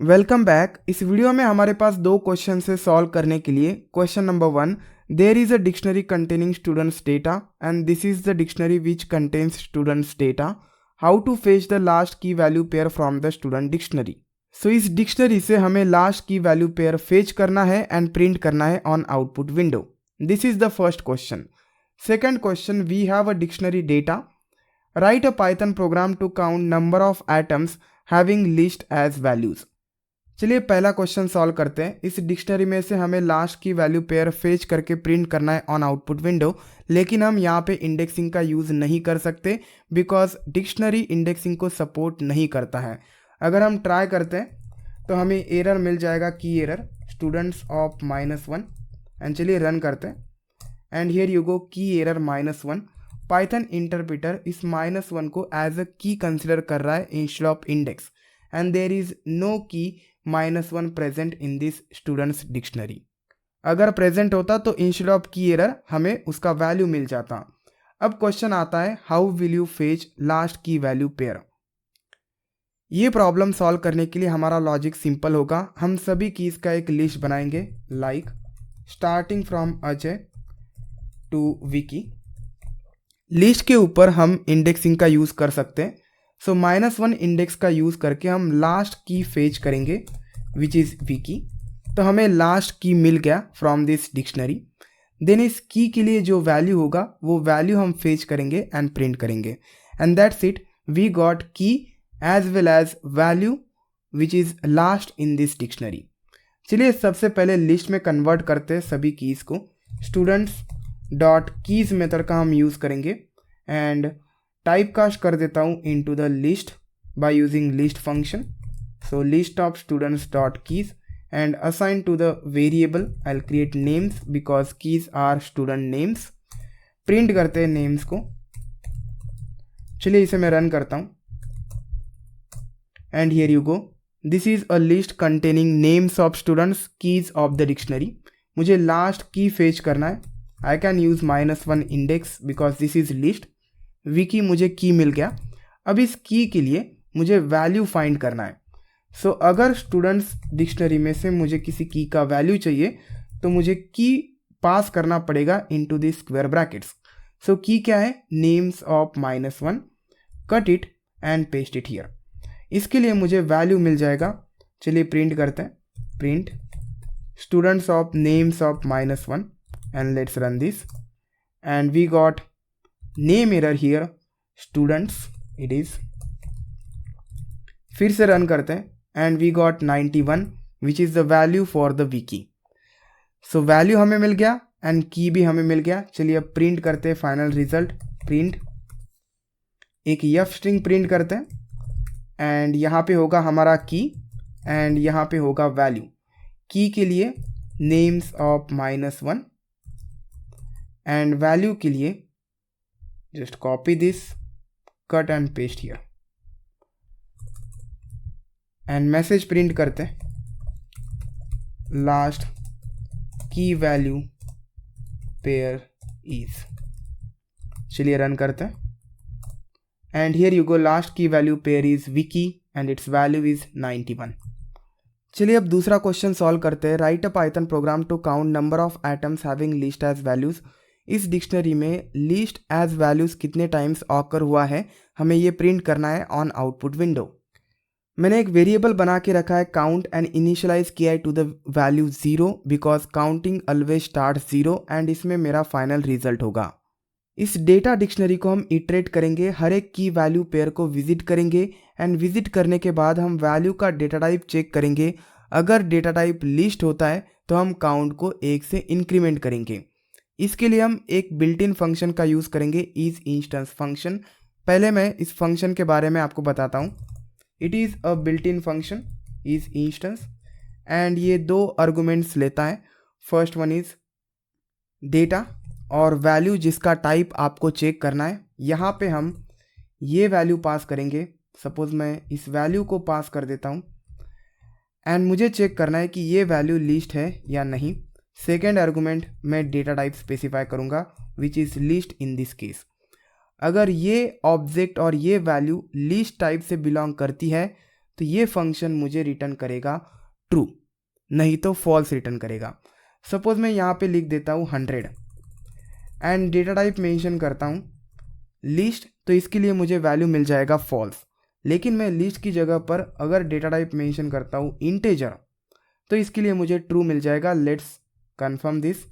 Welcome back. इस video में हमारे पास दो क्वेश्चन से सॉल्व करने के लिए। Question number 1, there is a dictionary containing students data and this is the dictionary which contains students data. How to fetch the last key value pair from the student dictionary. So इस dictionary से हमें last key value pair fetch करना है and print करना है on output window. This is the first question. Second question, we have a dictionary data, write a Python program to count number of atoms having list as values. चलिए पहला question solve करते हैं। इस dictionary में से हमें last key value pair fetch करके print करना है ऑन आउटपुट विंडो, लेकिन हम यहाँ पे इंडेक्सिंग का यूज़ नहीं कर सकते बिकॉज डिक्शनरी इंडेक्सिंग को सपोर्ट नहीं करता है। अगर हम ट्राई करते हैं तो हमें एरर मिल जाएगा, की एरर स्टूडेंट्स ऑफ -1। एंड चलिए रन करते हैं एंड हियर यू गो, की एरर -1। पाइथन इंटरप्रेटर इस -1 को एज अ की कंसिडर कर रहा है instead of index, and there is no key -1 present in this students dictionary. अगर प्रेजेंट होता तो इंस्टेड ऑफ की एरर हमें उसका वैल्यू मिल जाता। अब क्वेश्चन आता है, how will you fetch last key value pair. ये प्रॉब्लम सॉल्व करने के लिए हमारा लॉजिक सिंपल होगा। हम सभी कीज का एक लिस्ट बनाएंगे, like starting from Ajay to Vicky. List के ऊपर हम इंडेक्सिंग का यूज़ कर सकते हैं। सो -1 इंडेक्स का यूज़ करके हम लास्ट की फेच करेंगे विच इज़ विकी। तो हमें लास्ट की मिल गया फ्रॉम दिस डिक्शनरी। देन इस की के लिए जो वैल्यू होगा वो वैल्यू हम फेच करेंगे एंड प्रिंट करेंगे, and that's it, we got key as well as value which is last in this dictionary. चलिए सबसे पहले लिस्ट में कन्वर्ट करते हैं सभी कीज़ को। स्टूडेंट्स डॉट कीज़ मेथड का हम यूज़ करेंगे एंड टाइप कास्ट कर देता हूँ into the list by using list function. So list of students dot keys and assign to the variable I will create names because keys are student names. Print करते हैं names को। चलिए इसे मैं run करता हूँ and here you go, this is a list containing names of students keys of the dictionary. मुझे last की फेच करना है। I can use -1 index because this is list. Vicky मुझे की मिल गया। अब इस की के लिए मुझे वैल्यू फाइंड करना है। सो अगर स्टूडेंट्स डिक्शनरी में से मुझे किसी की का वैल्यू चाहिए तो मुझे की पास करना पड़ेगा इनटू द स्क्वायर ब्रैकेट्स। सो की क्या है, names of -1, cut it and paste it here. इसके लिए मुझे वैल्यू मिल जाएगा। चलिए प्रिंट करते हैं, print students of names of -1 and let's run this and we got name error here, students it is. फिर से रन करते हैं and we got 91 which is the value for the Vicky. So value हमें मिल गया and की भी हमें मिल गया। चलिए अब प्रिंट करते हैं फाइनल रिजल्ट। प्रिंट एक एफ स्ट्रिंग प्रिंट करते हैं एंड यहाँ पे होगा हमारा की एंड यहाँ पे होगा वैल्यू। की के लिए नेम्स ऑफ -1 एंड वैल्यू के लिए just copy this, cut and paste here and message print करते हैं, last key value pair is। चलिए रन करते हैं and here you go, last key value pair is Vicky and its value is 91। चलिए अब दूसरा क्वेश्चन सॉल्व करते हैं। Write a Python program to count number of atoms having list as values. इस dictionary में list as values कितने times occur हुआ है हमें ये प्रिंट करना है ऑन आउटपुट विंडो। मैंने एक वेरिएबल बना के रखा है काउंट एंड इनिशियलाइज किया है to the value 0 because counting always start 0 and इसमें मेरा फाइनल रिजल्ट होगा। इस डेटा डिक्शनरी को हम इटरेट करेंगे, हर एक की वैल्यू पेयर को विजिट करेंगे एंड विजिट करने के बाद हम वैल्यू का डेटा टाइप चेक करेंगे। अगर डेटा टाइप लिस्ट होता है तो हम काउंट को 1 से इंक्रीमेंट करेंगे। इसके लिए हम एक बिल्ट इन फंक्शन का यूज़ करेंगे, इज इंस्टेंस फंक्शन। पहले मैं इस फंक्शन के बारे में आपको बताता हूँ। It is a built in function is instance and ये 2 आर्गुमेंट्स लेता है। फर्स्ट वन इज डेटा और वैल्यू जिसका टाइप आपको चेक करना है। यहाँ पे हम ये वैल्यू पास करेंगे। सपोज मैं इस वैल्यू को पास कर देता हूँ एंड मुझे चेक करना है कि ये वैल्यू लिस्ट है या नहीं। सेकेंड आर्गुमेंट मैं डेटा टाइप स्पेसिफाई करूँगा which is list in this case. अगर ये ऑब्जेक्ट और ये वैल्यू लिस्ट टाइप से बिलोंग करती है तो ये फंक्शन मुझे रिटर्न करेगा ट्रू, नहीं तो फॉल्स रिटर्न करेगा। सपोज मैं यहाँ पे लिख देता हूँ 100 एंड डेटा टाइप मेंशन करता हूँ लिस्ट, तो इसके लिए मुझे वैल्यू मिल जाएगा फॉल्स। लेकिन मैं लिस्ट की जगह पर अगर डेटा टाइप मेंशन करता हूँ इंटेजर, तो इसके लिए मुझे ट्रू मिल जाएगा। Let's confirm this.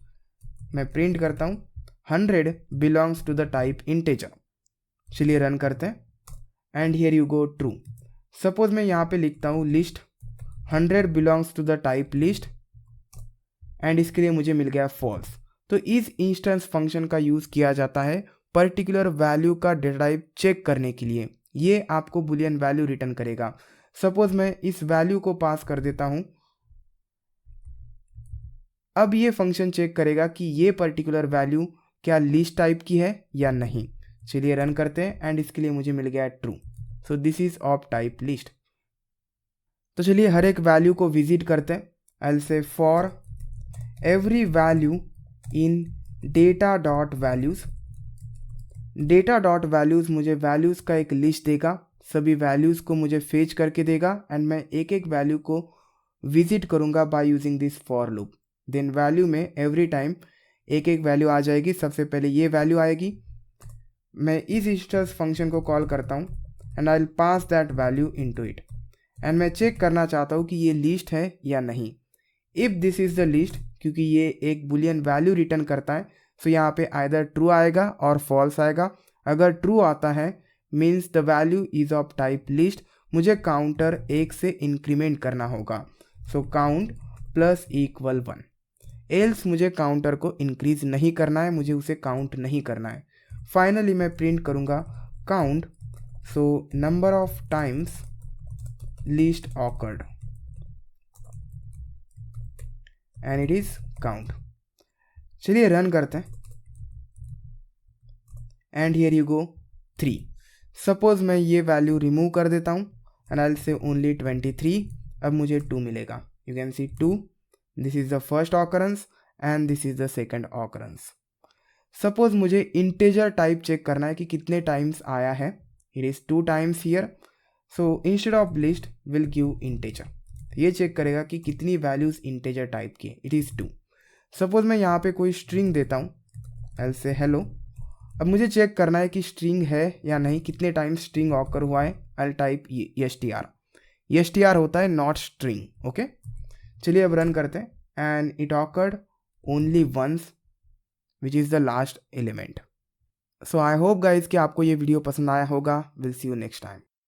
मैं प्रिंट करता हूँ 100 belongs to the type integer. चलिए रन करते हैं and here you go true. Suppose मैं यहाँ पे लिखता हूँ list 100 belongs to the type list and इसके लिए मुझे मिल गया फॉल्स। तो इस इंस्टेंस फंक्शन का यूज़ किया जाता है पर्टिकुलर वैल्यू का डेटा टाइप चेक करने के लिए। ये आपको बुलियन वैल्यू रिटर्न करेगा। सपोज मैं इस वैल्यू को पास कर देता हूँ। अब ये फंक्शन चेक करेगा कि ये पर्टिकुलर वैल्यू क्या लिस्ट टाइप की है या नहीं। चलिए रन करते हैं एंड इसके लिए मुझे मिल गया true. So this is of type list. तो चलिए हर एक वैल्यू को विजिट करते हैं। I will say for every value in data dot values. Data dot values मुझे वैल्यूज़ का एक लिस्ट देगा, सभी वैल्यूज़ को मुझे फेच करके देगा एंड मैं एक एक वैल्यू को विजिट करूँगा by using this for loop. Then value में एवरी टाइम एक एक वैल्यू आ जाएगी। सबसे पहले ये वैल्यू आएगी, मैं इस इंस्टेंस फंक्शन को कॉल करता हूँ and I will pass that value into it and मैं चेक करना चाहता हूँ कि ये लिस्ट है या नहीं। If this is the list, क्योंकि ये एक बुलियन वैल्यू रिटर्न करता है, सो यहाँ पे आइदर ट्रू आएगा और फॉल्स आएगा। अगर ट्रू आता है means the value is of type list, मुझे काउंटर 1 से इंक्रीमेंट करना होगा। So count plus equal 1। Else मुझे काउंटर को इंक्रीज नहीं करना है, मुझे उसे काउंट नहीं करना है। फाइनली मैं प्रिंट करूँगा count, so number of times list awkward and it is count. चलिए रन करते हैं and here you go 3। Suppose मैं ये वैल्यू रिमूव कर देता हूँ and I will say only 23। अब मुझे 2 मिलेगा। You can see 2, this is the first occurrence and this is the second occurrence. Suppose मुझे इंटेजर टाइप चेक करना है कि कितने टाइम्स आया है। It is 2 times here, so instead of list will give integer. ये चेक करेगा कि कितनी वैल्यूज इंटेजर टाइप की है। It is 2। सपोज मैं यहाँ पे कोई स्ट्रिंग देता हूँ, एल से हेलो। अब मुझे चेक करना है कि स्ट्रिंग है या नहीं, कितने टाइम्स स्ट्रिंग ऑकर हुआ है। I type str। str होता है नॉट स्ट्रिंग। ओके, चलिए अब रन करते हैं and it awkward only ones which is the last element. So I hope guys कि आपको ये वीडियो पसंद आया होगा। Will see you next time.